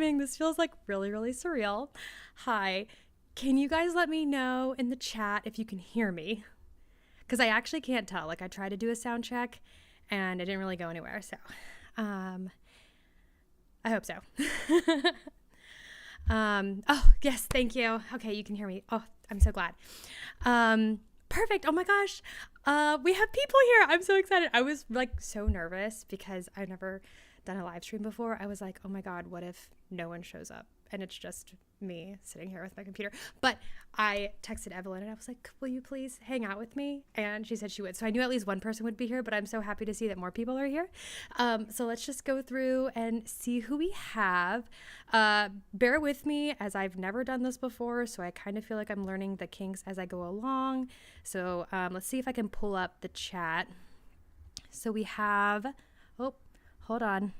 timing. This feels like really, really surreal. Hi, can you guys let me know in the chat if you can hear me? Because I actually can't tell. Like, I tried to do a sound check and it didn't really go anywhere. So I hope so. Oh, yes, thank you. Okay, you can hear me. Oh, I'm so glad. Perfect. Oh my gosh. We have people here. I'm so excited. I was like so nervous because I've never done a live stream before. I was like, oh my God, what if no one shows up and it's just me sitting here with my computer? But I texted Evelyn and I was like, will you please hang out with me? And she said she would. So I knew at least one person would be here, but I'm so happy to see that more people are here. So let's just go through and see who we have. Bear with me as I've never done this before. So I kind of feel like I'm learning the kinks as I go along. So let's see if I can pull up the chat. So we have, oh, hold on.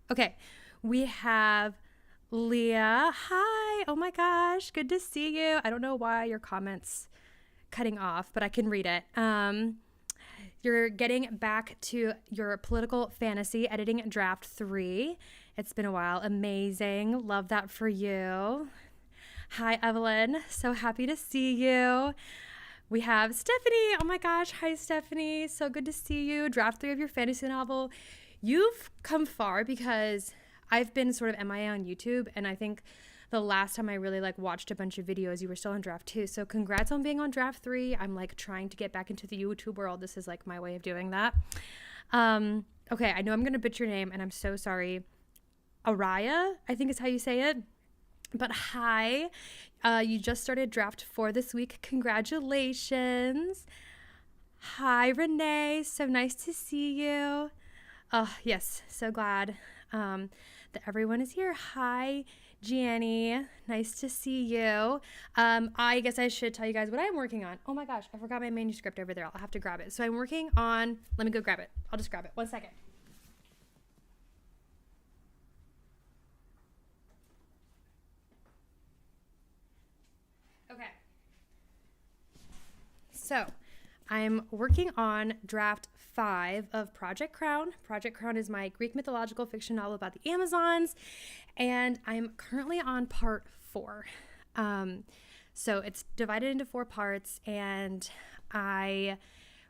Okay, we have Leah. Hi. Oh my gosh, good to see you. I don't know why your comment's cutting off, but I can read it. You're getting back to your political fantasy, editing draft 3. It's been a while. Amazing. Love that for you. Hi, Evelyn. So happy to see you. We have Stephanie. Oh my gosh. Hi, Stephanie. So good to see you. Draft 3 of your fantasy novel. You've come far because I've been sort of MIA on YouTube, and I think the last time I really like watched a bunch of videos, you were still on draft 2. So congrats on being on draft 3. I'm like trying to get back into the YouTube world. This is like my way of doing that. Okay, I know I'm gonna butcher your name, and I'm so sorry. Araya, I think is how you say it. But hi, you just started draft 4 this week. Congratulations. Hi, Renee. So nice to see you. Oh, yes, so glad that everyone is here. Hi, Gianni. Nice to see you. I guess I should tell you guys what I'm working on. Oh my gosh, I forgot my manuscript over there. I'll have to grab it. So I'm working on, let me go grab it. I'll just grab it. 1 second. Okay. So I'm working on draft 5 of Project Crown. Project Crown is my Greek mythological fiction novel about the Amazons, and I'm currently on part 4. So it's divided into 4 parts, and I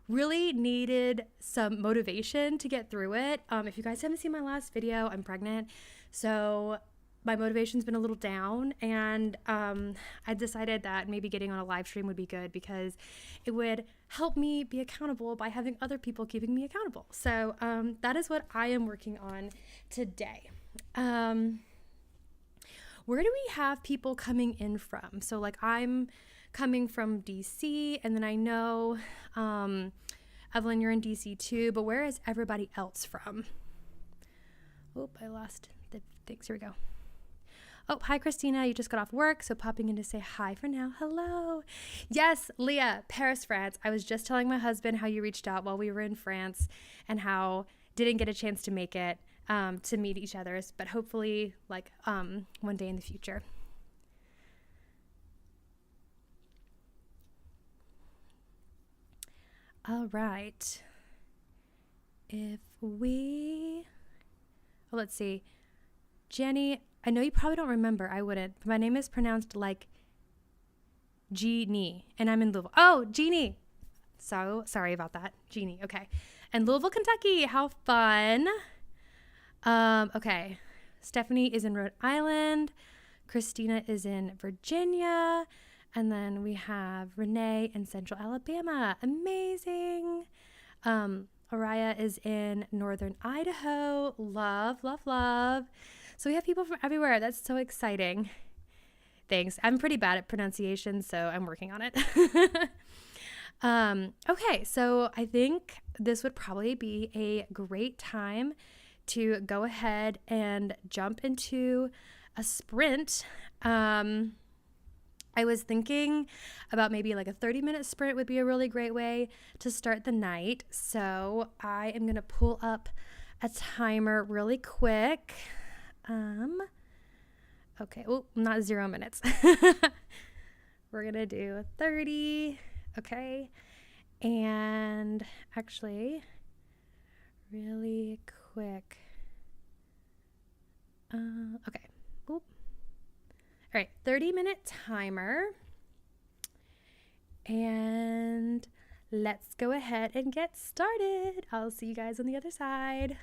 really needed some motivation to get through it. If you guys haven't seen my last video, I'm pregnant, so my motivation's been a little down, and I decided that maybe getting on a live stream would be good because it would help me be accountable by having other people keeping me accountable. So that is what I am working on today. Where do we have people coming in from? So like I'm coming from DC, and then I know Evelyn, you're in DC too, but where is everybody else from? Oh, I lost the things. Here we go. Oh, hi, Christina. You just got off work, so popping in to say hi for now. Hello. Yes, Leah, Paris, France. I was just telling my husband how you reached out while we were in France and how didn't get a chance to make it to meet each other, but hopefully like one day in the future. All right. If we, oh, let's see. Jenny, I know you probably don't remember. I wouldn't. But my name is pronounced like Jeannie, and I'm in Louisville. Oh, Jeannie. So sorry about that. Jeannie. Okay. And Louisville, Kentucky. How fun. Okay. Stephanie is in Rhode Island. Christina is in Virginia. And then we have Renee in Central Alabama. Amazing. Araya is in Northern Idaho. Love, love, love. So we have people from everywhere. That's so exciting. Thanks. I'm pretty bad at pronunciation, so I'm working on it. Okay, so I think this would probably be a great time to go ahead and jump into a sprint. I was thinking about maybe like a 30-minute sprint would be a really great way to start the night. So I am going to pull up a timer really quick. Okay. Oh, not 0 minutes. We're going to do 30. Okay. And actually, really quick. Okay. Oop. All right, 30-minute timer. And let's go ahead and get started. I'll see you guys on the other side.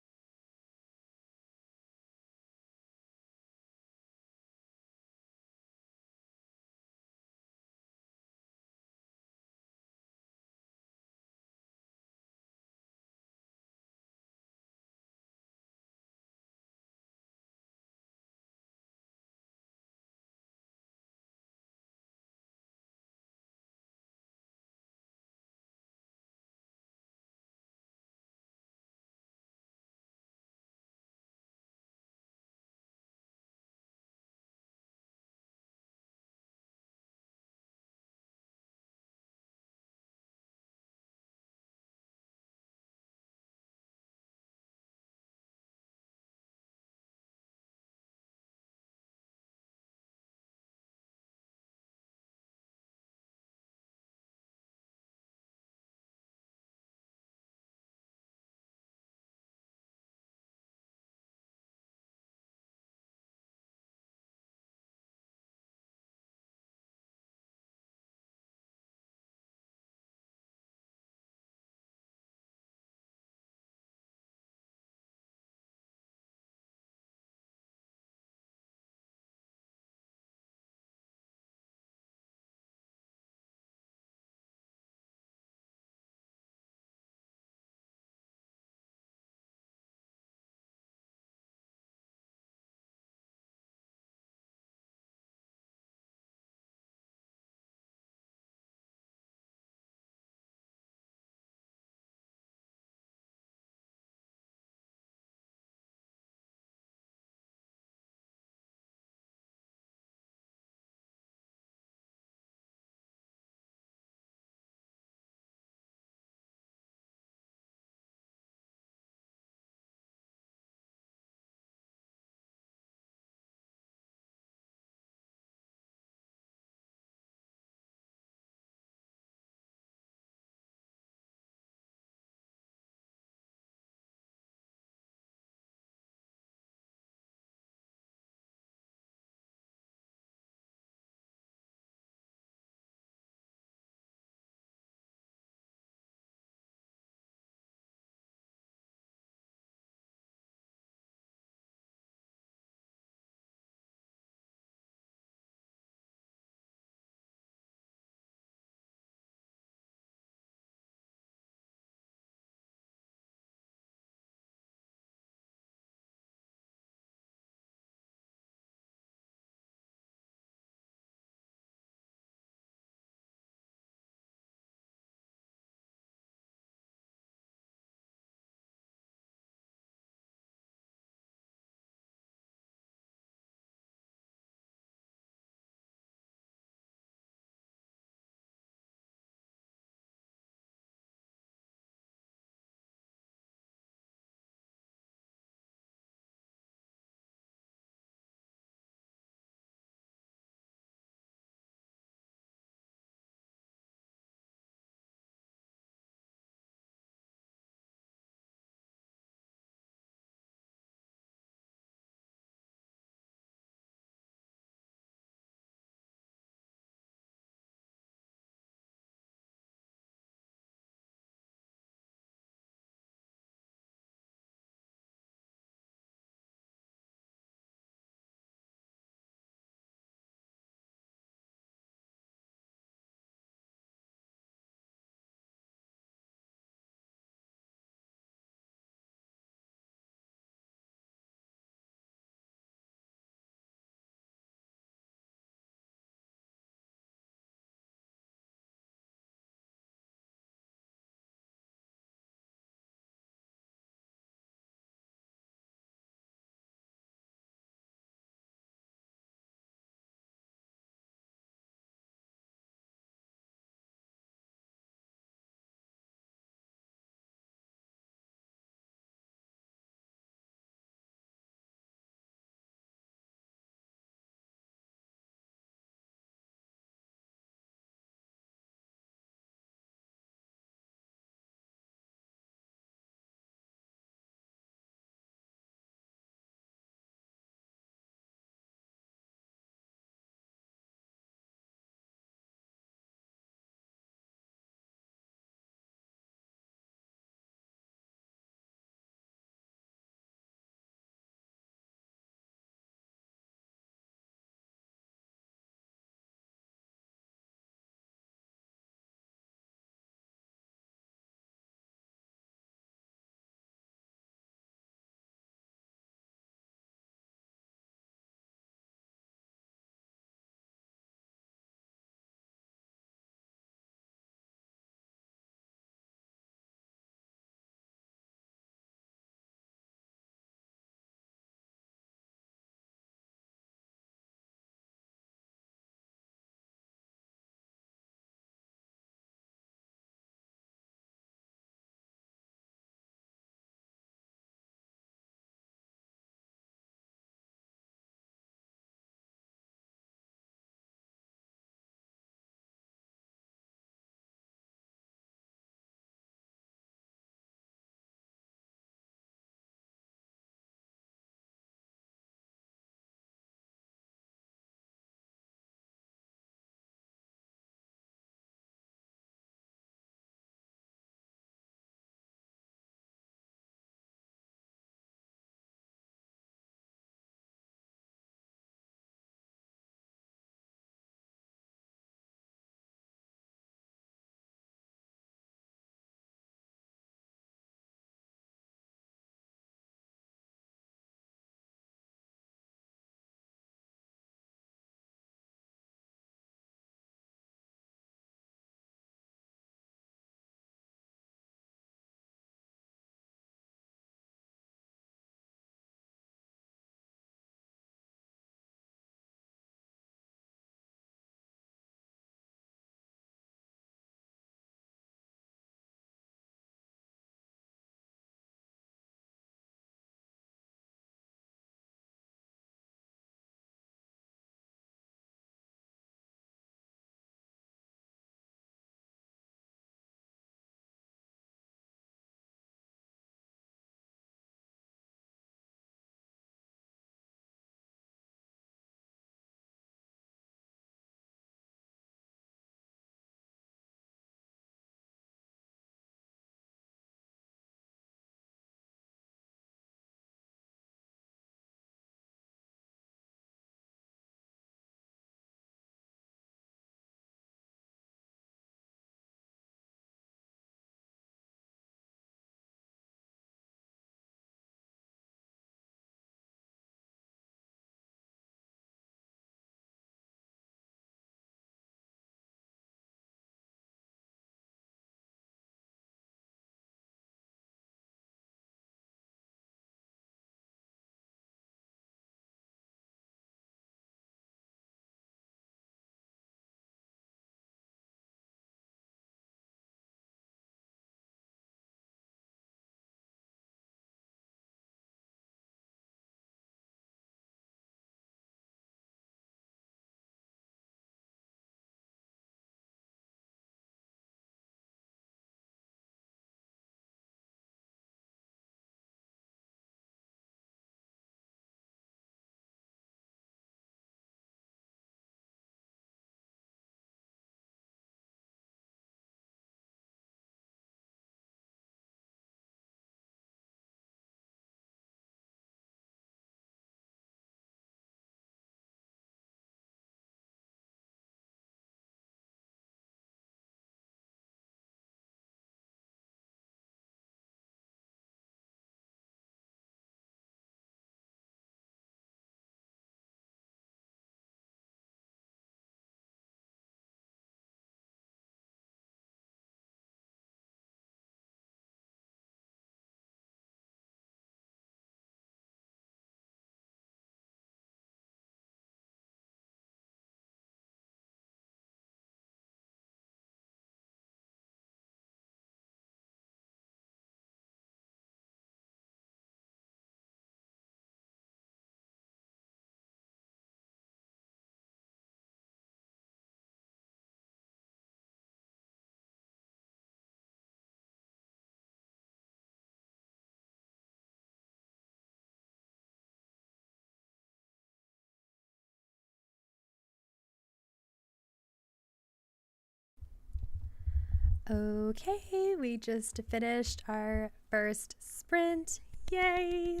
Okay, we just finished our first sprint. Yay!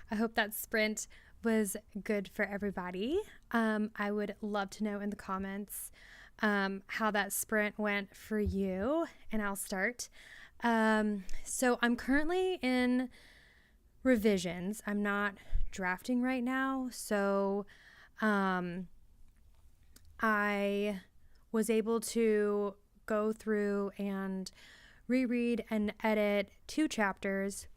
I hope that sprint was good for everybody. I would love to know in the comments how that sprint went for you, and I'll start. So I'm currently in revisions. I'm not drafting right now, so I was able to go through and reread and edit 2 chapters.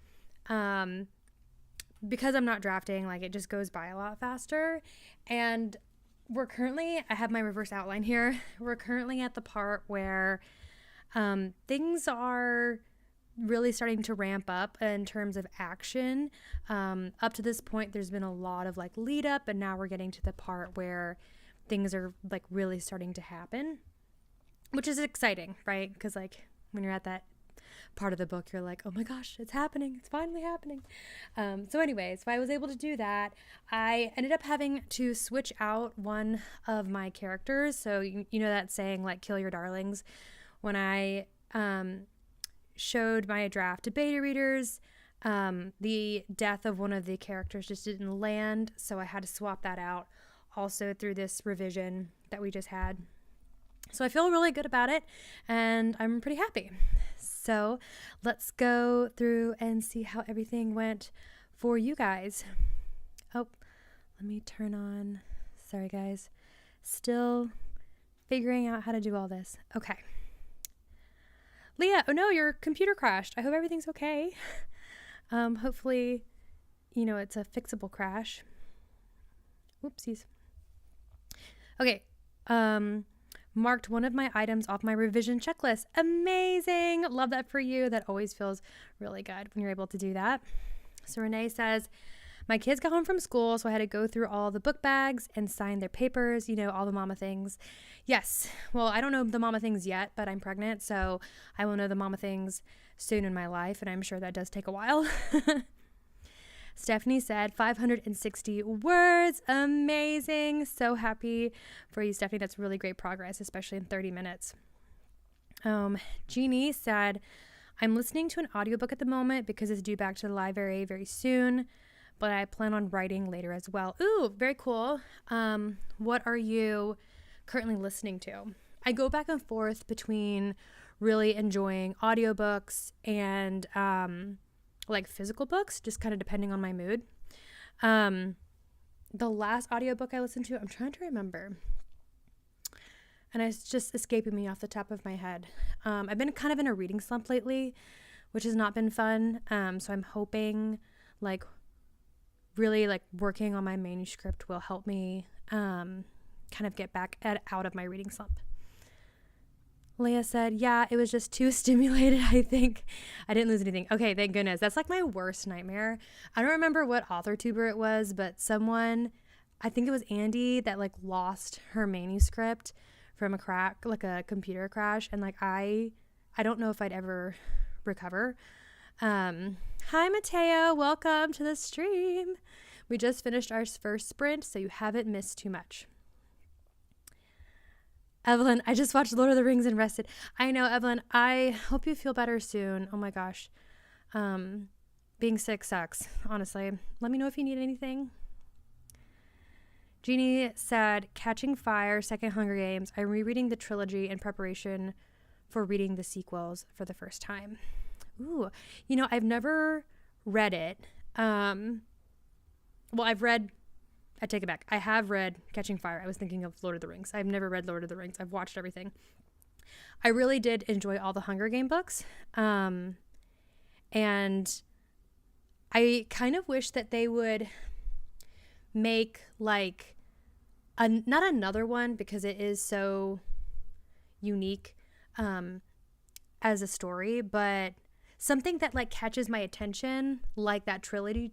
Because I'm not drafting, like, it just goes by a lot faster. And I have my reverse outline here. We're currently at the part where things are really starting to ramp up in terms of action. Up to this point, there's been a lot of like lead up, and now we're getting to the part where things are like really starting to happen, which is exciting, right? Because like when you're at that part of the book, you're like, oh my gosh, it's happening. It's finally happening. So I was able to do that. I ended up having to switch out one of my characters. So you know that saying, like, kill your darlings. When I showed my draft to beta readers, the death of one of the characters just didn't land. So I had to swap that out also through this revision that we just had. So I feel really good about it, and I'm pretty happy. So let's go through and see how everything went for you guys. Oh, let me turn on. Sorry, guys. Still figuring out how to do all this. Okay. Leah, oh no, your computer crashed. I hope everything's okay. Hopefully, it's a fixable crash. Whoopsies. Okay. Marked one of my items off my revision checklist. Amazing. Love that for you. That always feels really good when you're able to do that. So Renee says, my kids got home from school, so I had to go through all the book bags and sign their papers, all the mama things. Yes. Well, I don't know the mama things yet, but I'm pregnant, so I will know the mama things soon in my life, and I'm sure that does take a while. Stephanie said 560 words. Amazing. So happy for you, Stephanie. That's really great progress, especially in 30 minutes. Jeannie said, I'm listening to an audiobook at the moment because it's due back to the library very soon, but I plan on writing later as well. Ooh, very cool. What are you currently listening to? I go back and forth between really enjoying audiobooks and like physical books, just kind of depending on my mood. The last audiobook I listened to, I'm trying to remember, and it's just escaping me off the top of my head. I've been kind of in a reading slump lately, which has not been fun. So I'm hoping really working on my manuscript will help me kind of get back out of my reading slump. Leah said, yeah, it was just too stimulated, I think. I didn't lose anything. Okay, thank goodness. That's like my worst nightmare. I don't remember what author tuber it was, but someone, I think it was Andy, that lost her manuscript from a computer crash. And I don't know if I'd ever recover. Hi, Mateo. Welcome to the stream. We just finished our first sprint, so you haven't missed too much. Evelyn, I just watched Lord of the Rings and rested. I know, Evelyn. I hope you feel better soon. Oh my gosh. Being sick sucks, honestly. Let me know if you need anything. Jeannie said, Catching Fire, Second Hunger Games. I'm rereading the trilogy in preparation for reading the sequels for the first time. Ooh, I've never read it. I take it back. I have read Catching Fire. I was thinking of Lord of the Rings. I've never read Lord of the Rings. I've watched everything. I really did enjoy all the Hunger Game books. And I kind of wish that they would make not another one, because it is so unique as a story, but something that catches my attention, like that trilogy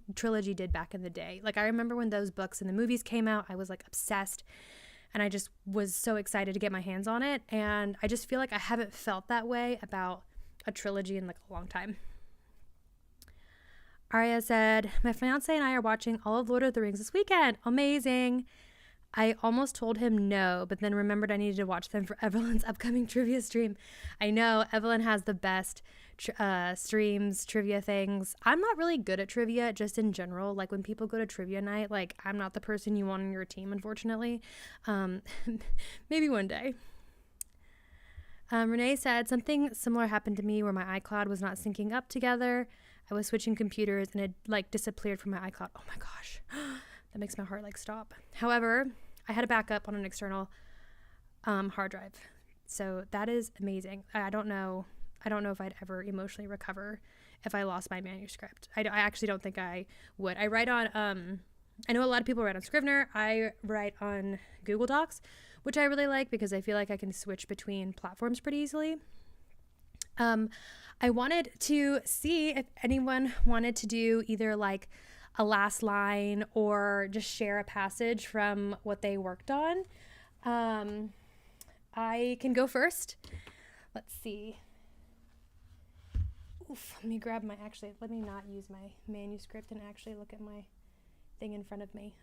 did back in the day. I remember when those books and the movies came out, I was obsessed, and I just was so excited to get my hands on it. And I just feel like I haven't felt that way about a trilogy in a long time. Aria said, my fiance and I are watching all of Lord of the Rings this weekend. Amazing. I almost told him no, but then remembered I needed to watch them for Evelyn's upcoming trivia stream. I know Evelyn has the best streams, trivia things. I'm not really good at trivia, just in general. Like when people go to trivia night, like I'm not the person you want on your team, unfortunately. Maybe one day. Renee said, something similar happened to me where my iCloud was not syncing up together. I was switching computers and it like disappeared from my iCloud. Oh my gosh. That makes my heart like stop. However, I had a backup on an external hard drive. So that is amazing. I don't know if I'd ever emotionally recover if I lost my manuscript. I actually don't think I would. I write on, I know a lot of people write on Scrivener. I write on Google Docs, which I really like because I feel like I can switch between platforms pretty easily. I wanted to see if anyone wanted to do either like a last line or just share a passage from what they worked on. I can go first. Let's see. Oof, let me not use my manuscript and actually look at my thing in front of me.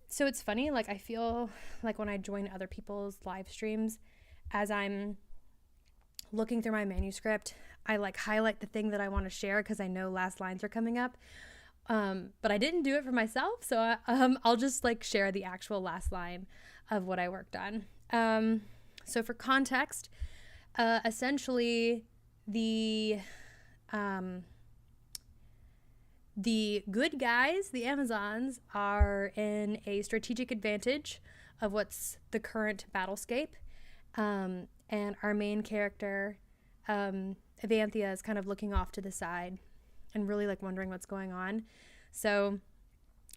So it's funny, like I feel like when I join other people's live streams, as I'm looking through my manuscript, I like highlight the thing that I want to share because I know last lines are coming up. But I didn't do it for myself, so I'll just like share the actual last line of what I worked on. So for context, essentially the good guys, the Amazons, are in a strategic advantage of what's the current battlescape. And our main character, Evanthea, is kind of looking off to the side and really like wondering what's going on. So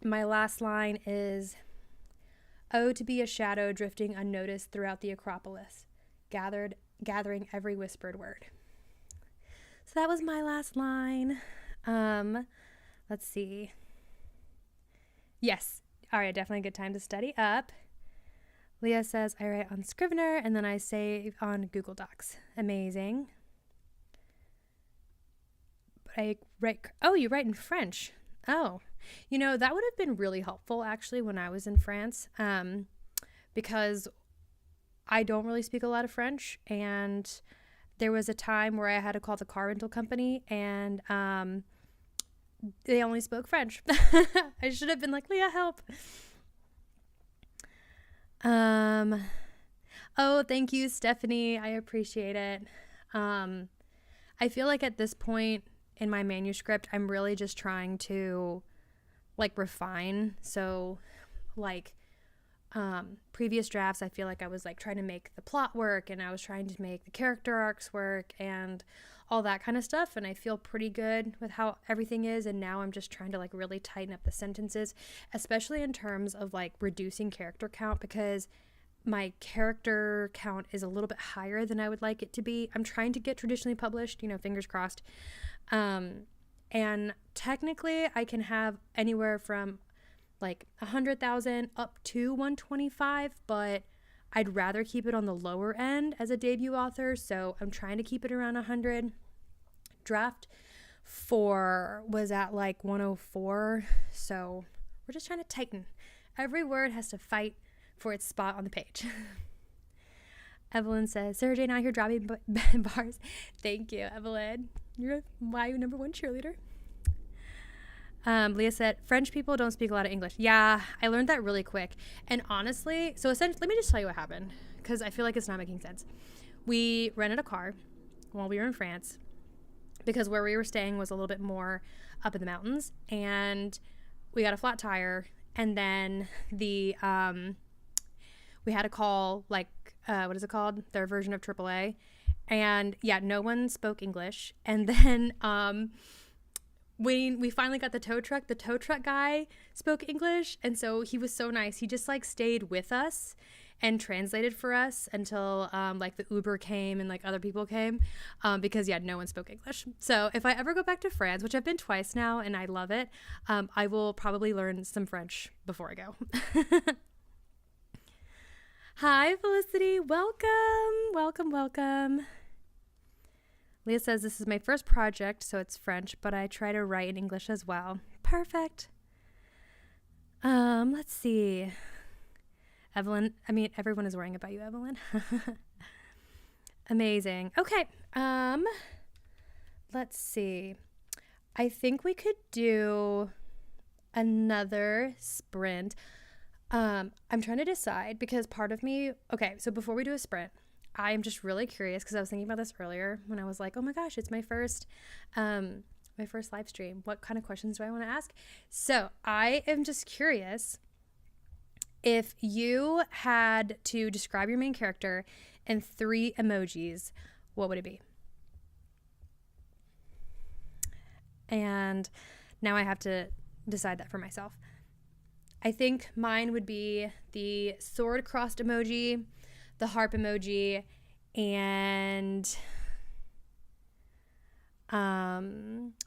my last line is, "Oh, to be a shadow drifting unnoticed throughout the Acropolis, gathering every whispered word." So that was my last line. Let's see. Yes. All right, definitely a good time to study up. Leah says, I write on Scrivener and then I save on Google Docs. Amazing. But you write in French. Oh, that would have been really helpful actually when I was in France, because I don't really speak a lot of French, and there was a time where I had to call the car rental company and they only spoke French. I should have been like, Leah, help. Oh, thank you, Stephanie. I appreciate it. I feel like at this point in my manuscript, I'm really just trying to like refine. So like, previous drafts, I feel like I was like trying to make the plot work and I was trying to make the character arcs work and all that kind of stuff. And I feel pretty good with how everything is. And now I'm just trying to like really tighten up the sentences, especially in terms of like reducing character count, because my character count is a little bit higher than I would like it to be. I'm trying to get traditionally published, fingers crossed. And technically I can have anywhere from like 100,000 up to 125, but I'd rather keep it on the lower end as a debut author. So I'm trying to keep it around 100. Draft 4 was at like 104. So we're just trying to tighten. Every word has to fight for its spot on the page. Evelyn says, Sarah Jane out here dropping bars. Thank you, Evelyn. You're my number one cheerleader. Leah said, French people don't speak a lot of English. Yeah, I learned that really quick. And honestly, so essentially, let me just tell you what happened, because I feel like it's not making sense. We rented a car while we were in France, because where we were staying was a little bit more up in the mountains, and we got a flat tire, and then we had to call, like, what is it called? Their version of AAA. And yeah, no one spoke English. And then, when we finally got the tow truck guy spoke English. And so he was so nice. He just like stayed with us and translated for us until like the Uber came and like other people came, because yeah, no one spoke English. So if I ever go back to France, which I've been twice now and I love it, I will probably learn some French before I go. Hi, Felicity. Welcome. Leah says, this is my first project, so it's French, but I try to write in English as well. Perfect. Let's see. Evelyn, I mean, everyone is worrying about you, Evelyn. Amazing. Okay. Let's see. I think we could do another sprint. I'm trying to decide because part of me, okay, so before we do a sprint, I'm just really curious because I was thinking about this earlier when I was like, oh my gosh, it's my first live stream. What kind of questions do I want to ask? So I am just curious, if you had to describe your main character in 3 emojis, what would it be? And now I have to decide that for myself. I think mine would be the sword crossed emoji, the harp emoji, and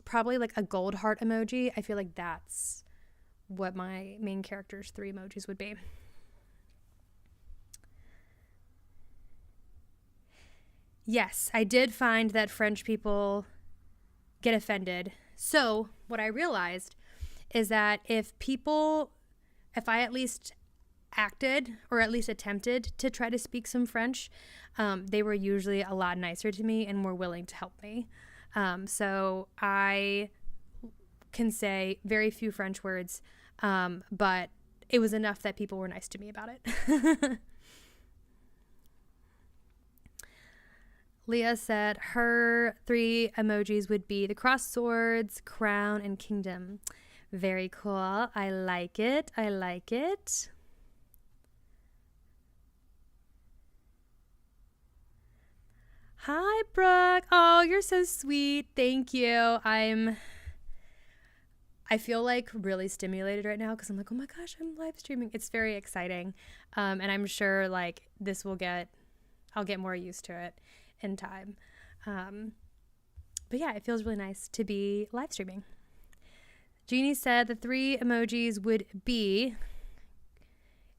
probably like a gold heart emoji. I feel like that's what my main character's 3 emojis would be. Yes, I did find that French people get offended. So what I realized is that if I at least acted or at least attempted to try to speak some French, they were usually a lot nicer to me and more willing to help me. So I can say very few French words, but it was enough that people were nice to me about it. Leah said her 3 emojis would be the crossed swords, crown, and kingdom. Very cool. I like it. I like it. Hi, Brooke. Oh, you're so sweet. Thank you. I feel like really stimulated right now because I'm like, oh my gosh, I'm live streaming. It's very exciting. And I'm sure like I'll get more used to it in time. But yeah, it feels really nice to be live streaming. Jeannie said the 3 emojis would be,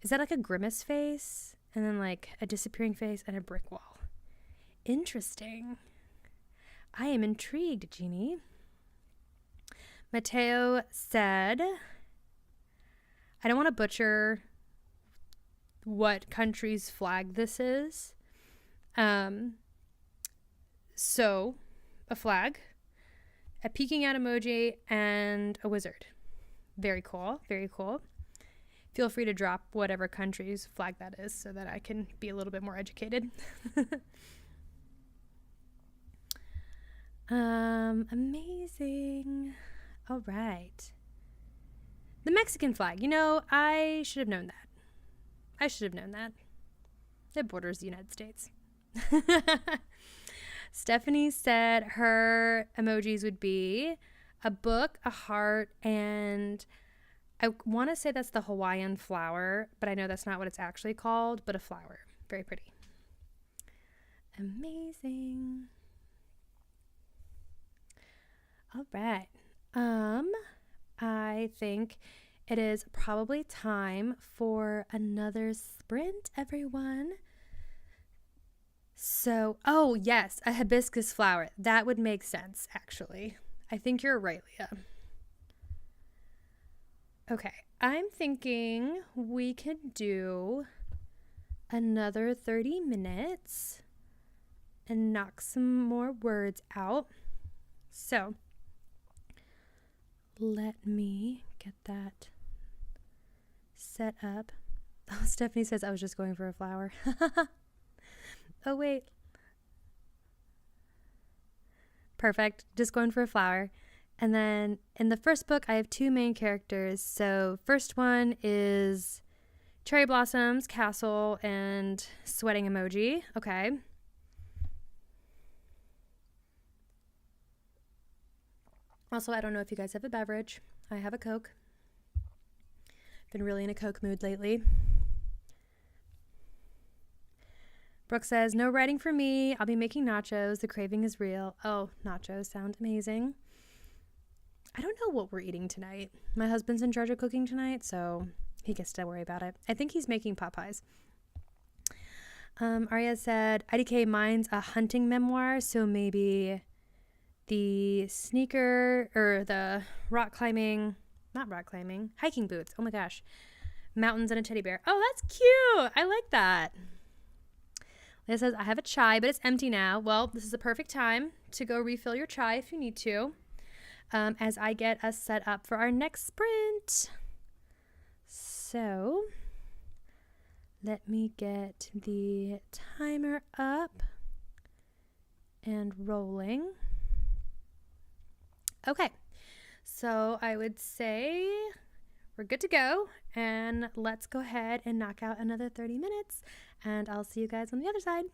is that like a grimace face and then like a disappearing face and a brick wall? Interesting. I am intrigued, Jeannie. Mateo said, I don't want to butcher what country's flag this is. So, a flag, a peeking out emoji, and a wizard. Very cool. Very cool. Feel free to drop whatever country's flag that is so that I can be a little bit more educated. Amazing. All right. The Mexican flag. You know, I should have known that. It borders the United States. Stephanie said her emojis would be a book, a heart, and I want to say that's the Hawaiian flower, but I know that's not what it's actually called, but a flower. Very pretty. Amazing. All right. I think it is probably time for another sprint, everyone. So, oh yes, a hibiscus flower. That would make sense, actually. I think you're right, Leah. Okay, I'm thinking we could do another 30 minutes and knock some more words out. So, let me get that set up. Oh, Stephanie says I was just going for a flower. Oh, wait. Perfect. Just going for a flower. And then in the first book, I have 2 main characters. So first one is cherry blossoms, castle, and sweating emoji. Okay. Also, I don't know if you guys have a beverage. I have a Coke. Been really in a Coke mood lately. Brooke says, no writing for me. I'll be making nachos. The craving is real. Oh, nachos sound amazing. I don't know what we're eating tonight. My husband's in charge of cooking tonight, so he gets to worry about it. I think he's making pot pies. Arya said, IDK, mine's a hunting memoir, so maybe the sneaker or the rock climbing. not rock climbing, hiking boots. Oh my gosh. Mountains and a teddy bear. Oh, that's cute. I like that. It says, I have a chai, but it's empty now. Well, this is a perfect time to go refill your chai if you need to, as I get us set up for our next sprint. So let me get the timer up and rolling. Okay, so I would say we're good to go, and let's go ahead and knock out another 30 minutes, and I'll see you guys on the other side.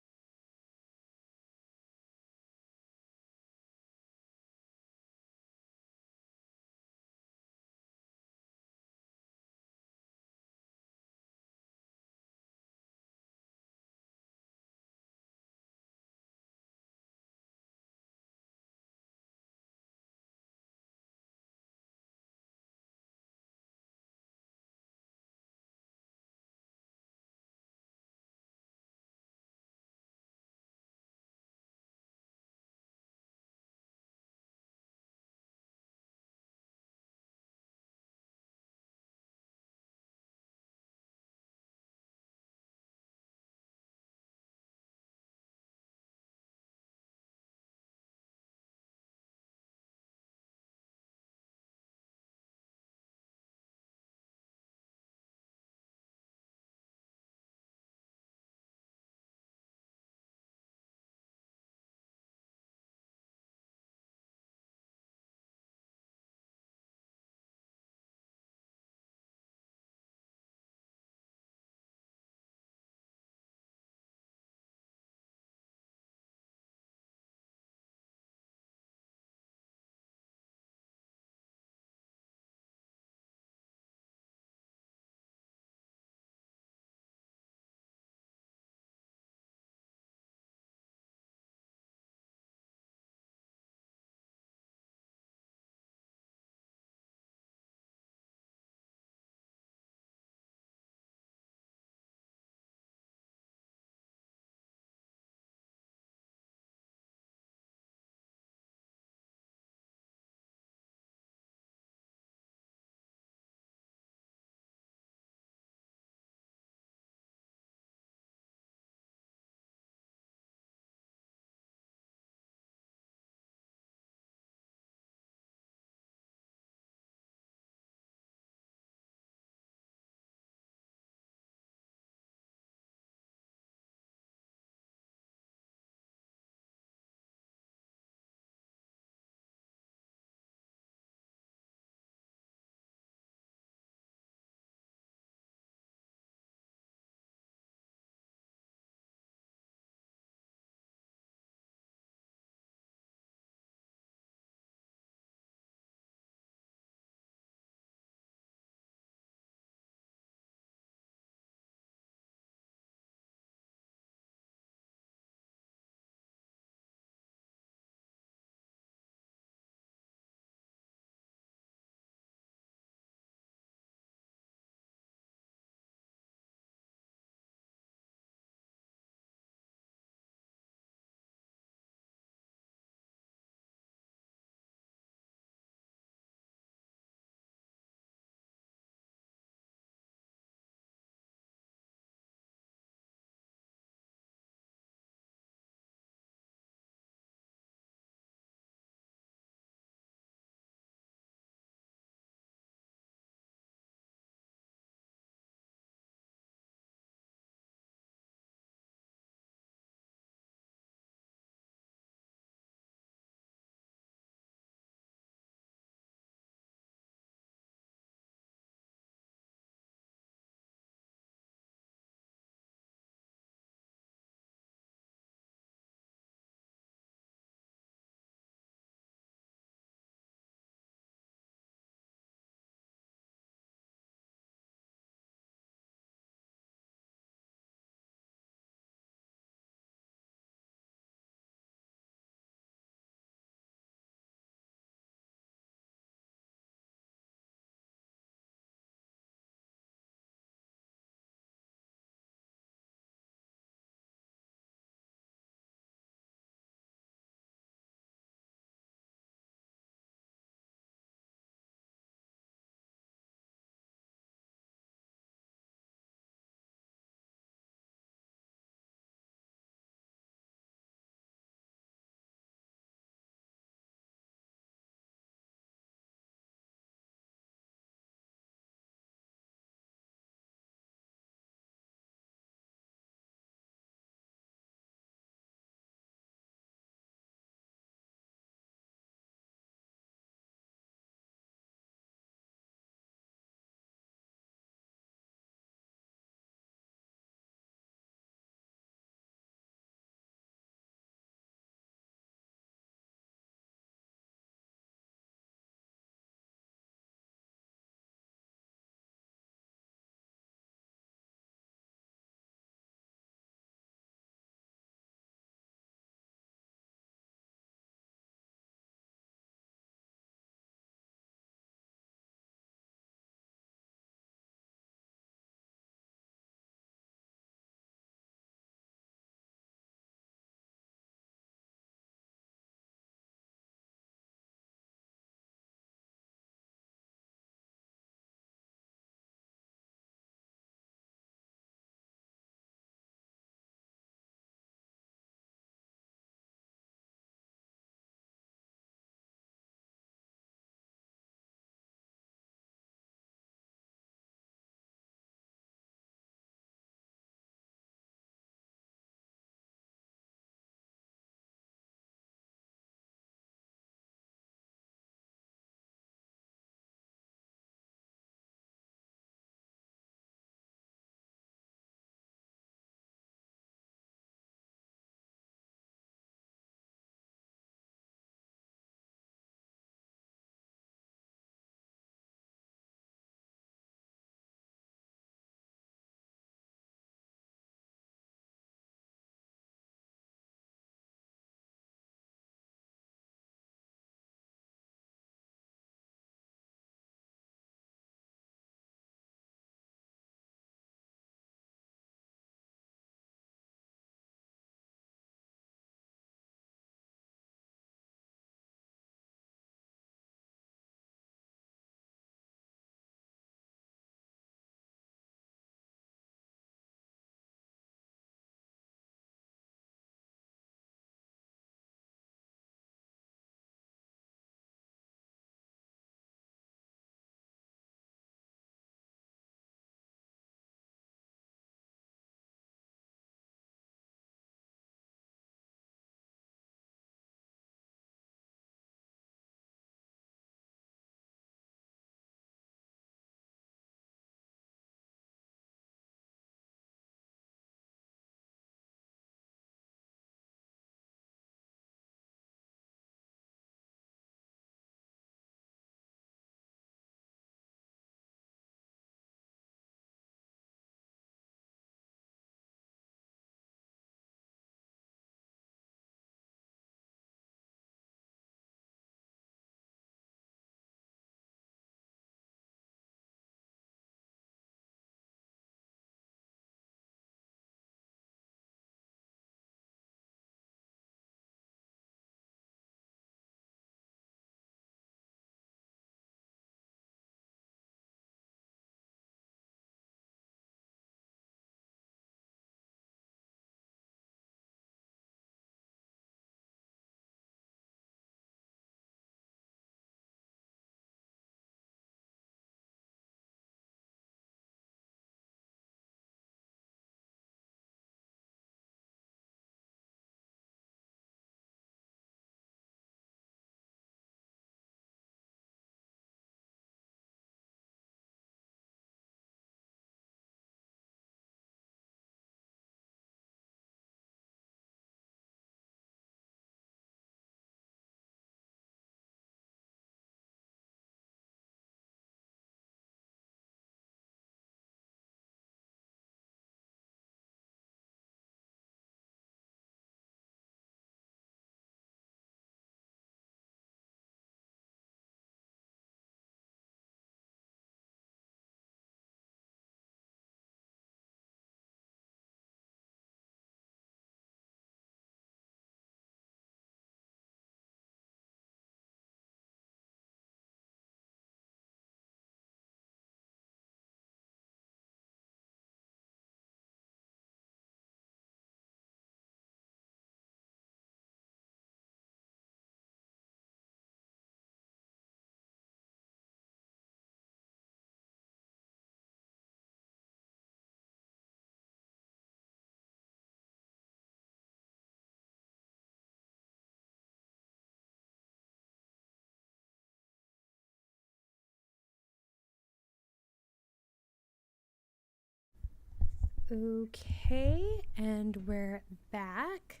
Okay, and we're back.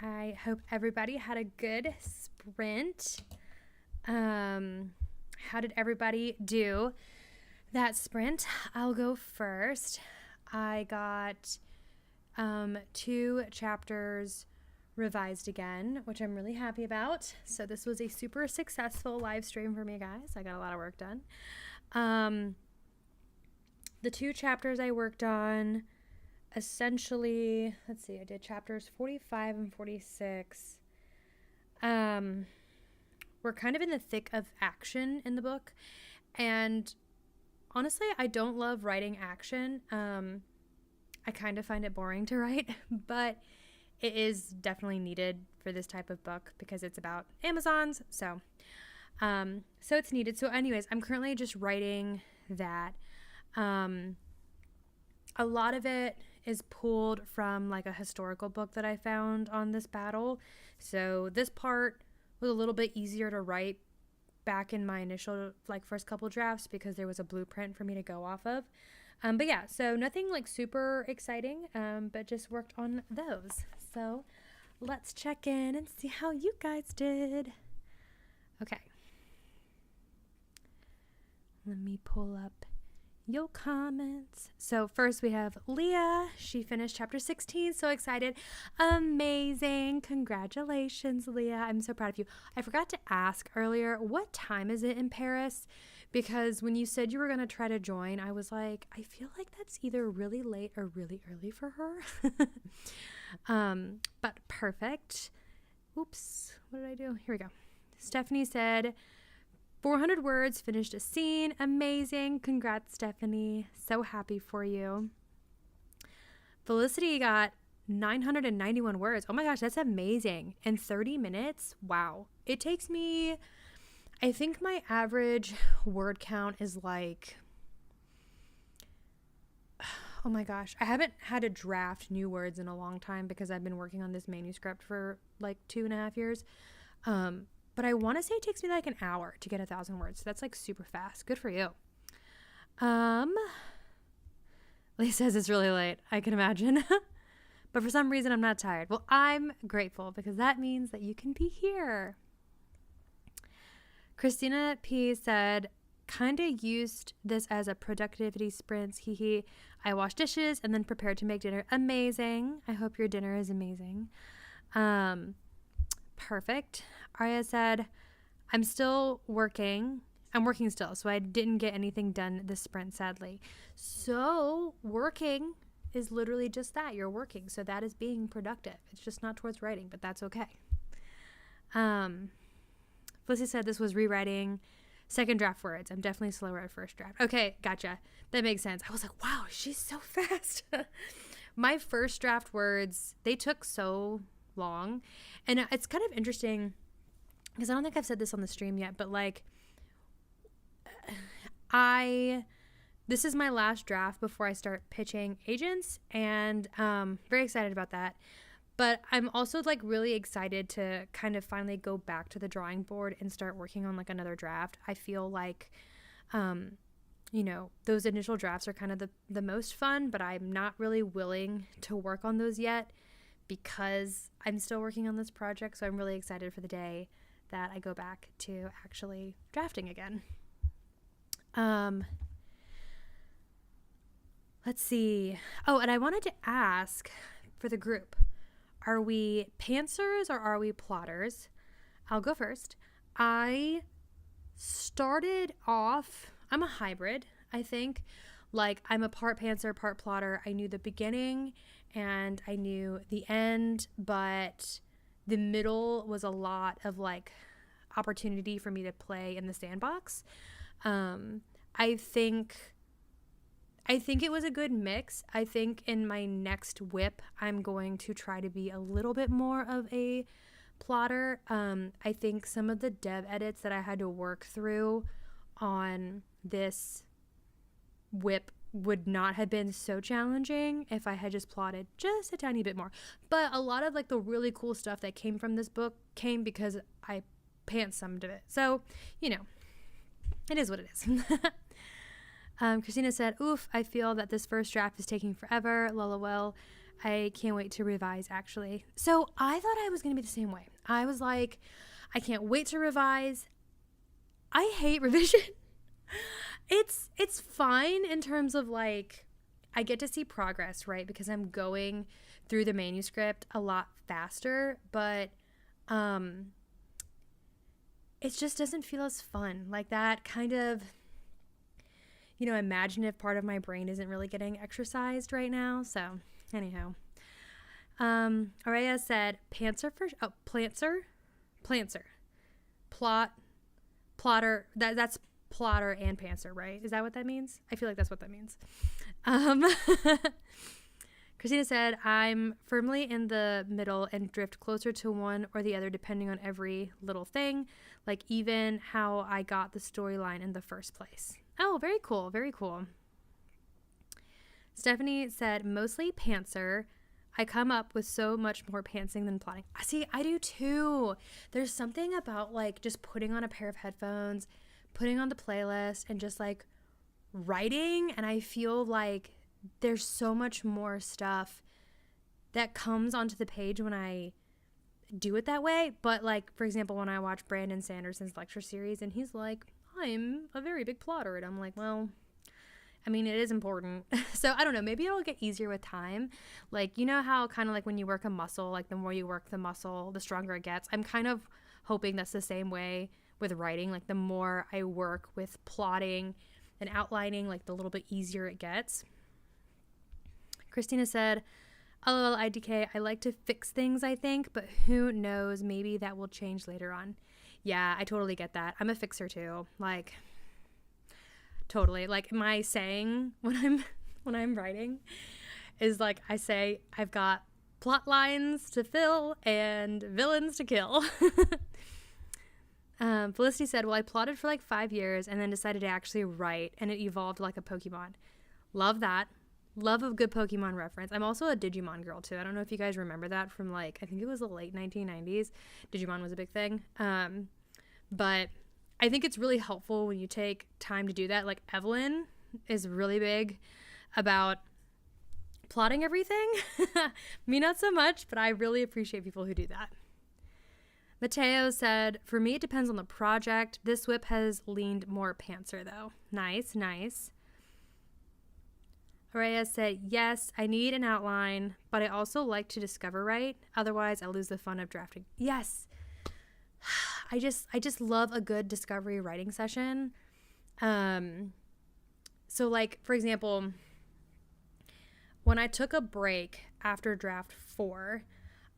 I hope everybody had a good sprint. How did everybody do that sprint? I'll go first. I got 2 chapters revised again, which I'm really happy about. So this was a super successful live stream for me, guys. I got a lot of work done. The 2 chapters I worked on, essentially, let's see, I did chapters 45 and 46. We're kind of in the thick of action in the book, and honestly, I don't love writing action. I kind of find it boring to write, but it is definitely needed for this type of book because it's about Amazons, so it's needed. So anyways, I'm currently just writing that. A lot of it is pulled from like a historical book that I found on this battle. So this part was a little bit easier to write back in my initial first couple drafts because there was a blueprint for me to go off of. But yeah, so nothing like super exciting, but just worked on those. So let's check in and see how you guys did. Okay. Let me pull up your comments. So first we have Leah. She finished chapter 16. So excited. Amazing. Congratulations, Leah. I'm so proud of you. I forgot to ask earlier, what time is it in Paris? Because when you said you were going to try to join, I was like, I feel like that's either really late or really early for her. But perfect. Oops. What did I do? Here we go. Stephanie said, 400 words, finished a scene. Amazing. Congrats, Stephanie. So happy for you. Felicity got 991 words. Oh my gosh, that's amazing. In 30 minutes? Wow. It takes me, I think my average word count is like, oh my gosh, I haven't had to draft new words in a long time because I've been working on this manuscript for like 2.5 years. But I want to say it takes me like an hour to get 1,000 words. So that's like super fast. Good for you. Lee says it's really late. I can imagine. But for some reason, I'm not tired. Well, I'm grateful because that means that you can be here. Christina P said, kind of used this as a productivity sprint. Hee hee. I washed dishes and then prepared to make dinner. Amazing. I hope your dinner is amazing. Perfect. Arya said, I'm still working. I'm working still, so I didn't get anything done this sprint, sadly. So working is literally just that. You're working. So that is being productive. It's just not towards writing, but that's okay. Felicity said this was rewriting second draft words. I'm definitely slower at first draft. Okay, gotcha. That makes sense. I was like, wow, she's so fast. My first draft words, they took so long. And it's kind of interesting because I don't think I've said this on the stream yet, but like this is my last draft before I start pitching agents, and very excited about that. But I'm also like really excited to kind of finally go back to the drawing board and start working on like another draft. I feel like those initial drafts are kind of the most fun, but I'm not really willing to work on those yet because I'm still working on this project. So I'm really excited for the day that I go back to actually drafting again. Let's see. Oh, and I wanted to ask for the group, are we pantsers or are we plotters? I'll go first. I started off, I'm a hybrid, I think. Like, I'm a part pantser, part plotter. I knew the beginning and I knew the end, but the middle was a lot of like opportunity for me to play in the sandbox. I think it was a good mix. I think in my next whip, I'm going to try to be a little bit more of a plotter. I think some of the dev edits that I had to work through on this whip would not have been so challenging if I had just plotted just a tiny bit more. But a lot of like the really cool stuff that came from this book came because I pants summed of it. So, it is what it is. Christina said, oof, I feel that this first draft is taking forever. LOL. I can't wait to revise, actually. So I thought I was going to be the same way. I was like, I can't wait to revise. I hate revision. It's fine in terms of like, I get to see progress, right? Because I'm going through the manuscript a lot faster, but it just doesn't feel as fun. Like that kind of, you know, imaginative part of my brain isn't really getting exercised right now. So anyhow, Araya said, Pantser for, Plantser, plotter, that's plotter and pantser, right? Is that what that means? I feel like that's what that means. Christina said, I'm firmly in the middle and drift closer to one or the other depending on every little thing, like even how I got the storyline in the first place. Oh, very cool. Very cool. Stephanie said, mostly pantser. I come up with so much more pantsing than plotting. See, I do too. There's something about like just putting on a pair of headphones, putting on the playlist and just like writing. And I feel like there's so much more stuff that comes onto the page when I do it that way. But like, for example, when I watch Brandon Sanderson's lecture series and he's like, I'm a very big plotter. And I'm like, well, I mean, it is important. So I don't know, maybe it'll get easier with time. Like, you know how kind of like when you work a muscle, like the more you work the muscle, the stronger it gets. I'm kind of hoping that's the same way with writing. Like the more I work with plotting and outlining, like the little bit easier it gets. Christina said, LOL IDK, I like to fix things, I think, but who knows, maybe that will change later on. Yeah, I totally get that. I'm a fixer too. Like, totally. Like my saying when I'm writing is like, I say I've got plot lines to fill and villains to kill. Felicity said, well, I plotted for like 5 years and then decided to actually write and it evolved like a Pokemon. Love that. Love a good Pokemon reference. I'm also a Digimon girl too. I don't know if you guys remember that from like, I think it was the late 1990s. Digimon was a big thing. But I think it's really helpful when you take time to do that. Like Evelyn is really big about plotting everything. Me, not so much, but I really appreciate people who do that. Mateo said, for me, it depends on the project. This whip has leaned more pantser though. Nice, nice. Araya said, yes, I need an outline, but I also like to discover write. Otherwise, I lose the fun of drafting. Yes. I just love a good discovery writing session. So like, for example, when I took a break after draft 4,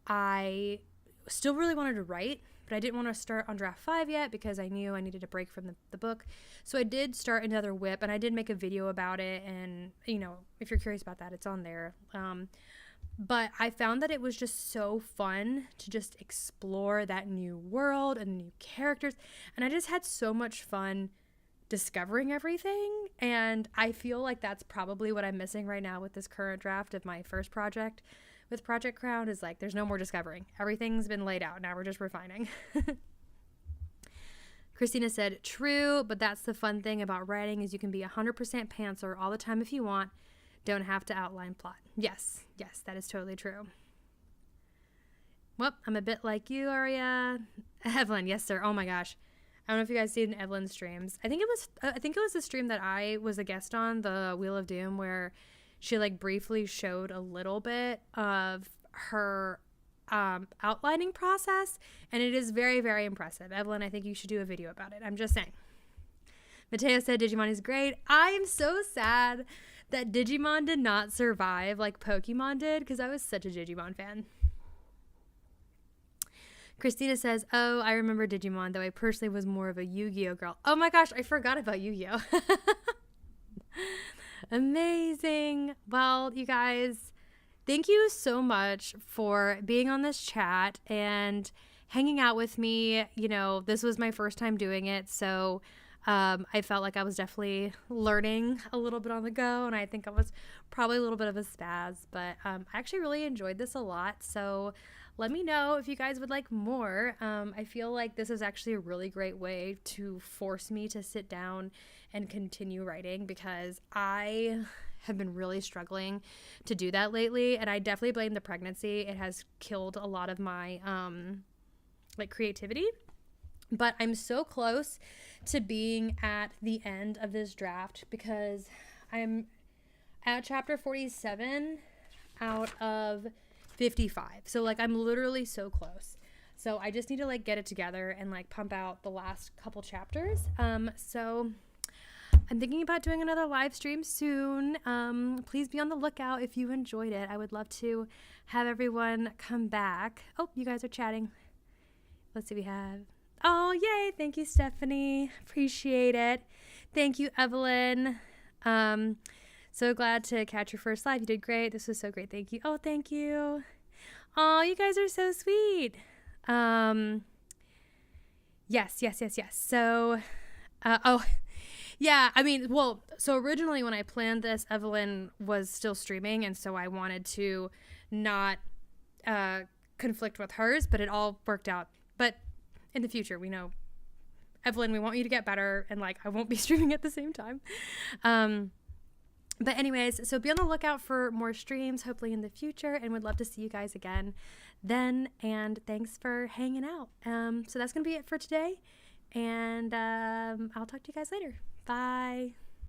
I still really wanted to write, but I didn't want to start on draft 5 yet because I knew I needed a break from the book. So I did start another whip and I did make a video about it. And, you know, if you're curious about that, it's on there. But I found that it was just so fun to just explore that new world and new characters. And I just had so much fun discovering everything. And I feel like that's probably what I'm missing right now with this current draft of my first project with Project Crown is like, there's no more discovering. Everything's been laid out. Now we're just refining. Christina said, true, but that's the fun thing about writing is you can be 100% pantser all the time if you want. Don't have to outline plot. Yes, that is totally true. Well, I'm a bit like you, Aria. Evelyn, yes, sir. Oh my gosh. I don't know if you guys seen Evelyn's streams. I think it was the stream that I was a guest on, the Wheel of Doom, where she like briefly showed a little bit of her outlining process, and it is very, very impressive. Evelyn, I think you should do a video about it. I'm just saying. Mateo said Digimon is great. I am so sad that Digimon did not survive like Pokemon did because I was such a Digimon fan. Christina says, oh, I remember Digimon, though I personally was more of a Yu-Gi-Oh girl. Oh my gosh, I forgot about Yu-Gi-Oh. Amazing. Well, you guys, thank you so much for being on this chat and hanging out with me. You know, this was my first time doing it, so I felt like I was definitely learning a little bit on the go, and I think I was probably a little bit of a spaz, but I actually really enjoyed this a lot. So let me know if you guys would like more. I feel like this is actually a really great way to force me to sit down and continue writing, because I have been really struggling to do that lately, and I definitely blame the pregnancy. It has killed a lot of my like creativity. But I'm so close to being at the end of this draft, because I'm at chapter 47 out of 55. So like I'm literally so close. So I just need to like get it together and like pump out the last couple chapters. So I'm thinking about doing another live stream soon. Please be on the lookout if you enjoyed it. I would love to have everyone come back. Oh, you guys are chatting. Let's see what we have. Oh, yay. Thank you, Stephanie. Appreciate it. Thank you, Evelyn. So glad to catch your first live. You did great. This was so great. Thank you. Oh, thank you. Oh, you guys are so sweet. Yes. So, yeah, I mean, well, so originally when I planned this, Evelyn was still streaming, and so I wanted to not conflict with hers, but it all worked out. But in the future, we know, Evelyn, we want you to get better, and like I won't be streaming at the same time. But anyways, so be on the lookout for more streams, hopefully in the future, and would love to see you guys again then. And thanks for hanging out. So that's gonna be it for today, and I'll talk to you guys later. Bye.